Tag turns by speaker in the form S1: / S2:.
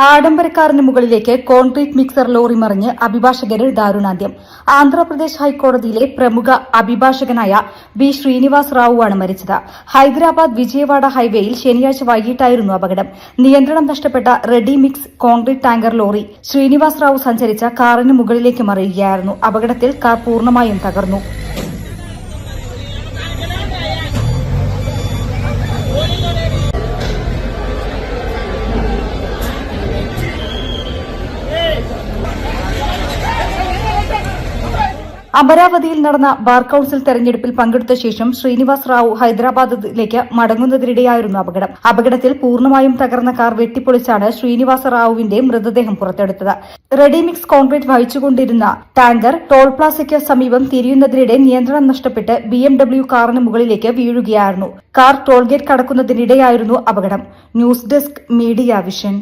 S1: ആഡംബരക്കാരന് മുകളിലേക്ക് concrete mixer lorry മറിഞ്ഞ് അഭിഭാഷകന് ദാരുണാന്ത്യം. ആന്ധ്രാപ്രദേശ് ഹൈക്കോടതിയിലെ പ്രമുഖ അഭിഭാഷകനായ ബി ശ്രീനിവാസ് റാവുവാണ് മരിച്ചത്. ഹൈദരാബാദ് വിജയവാഡ ഹൈവേയിൽ ശനിയാഴ്ച വൈകിട്ടായിരുന്നു അപകടം. നിയന്ത്രണം നഷ്ടപ്പെട്ട ready mix concrete tanker lorry Srinivas Rao സഞ്ചരിച്ച കാറിന് മുകളിലേക്ക് മറിയുകയായിരുന്നു. അപകടത്തിൽ കാർ പൂർണ്ണമായും തകർന്നു. അമരാവതിയിൽ നടന്ന ബാർ കൌൺസിൽ തെരഞ്ഞെടുപ്പിൽ പങ്കെടുത്ത ശേഷം ശ്രീനിവാസ് റാവു ഹൈദരാബാദിലേക്ക് മടങ്ങുന്നതിനിടെയായിരുന്നു അപകടം. അപകടത്തിൽ പൂർണ്ണമായും തകർന്ന കാർ വെട്ടിപ്പൊളിച്ചാണ് ശ്രീനിവാസ റാവുവിന്റെ മൃതദേഹം പുറത്തെടുത്തത്. റെഡിമിക്സ് കോൺക്രീറ്റ് വഹിച്ചുകൊണ്ടിരുന്ന ടാങ്കർ ടോൾ പ്ലാസയ്ക്ക് സമീപം തിരിയുന്നതിനിടെ നിയന്ത്രണം നഷ്ടപ്പെട്ട് BMW കാറിന് മുകളിലേക്ക് വീഴുകയായിരുന്നു. കാർ ടോൾഗേറ്റ് കടക്കുന്നതിനിടെയായിരുന്നു അപകടം. News desk media vision.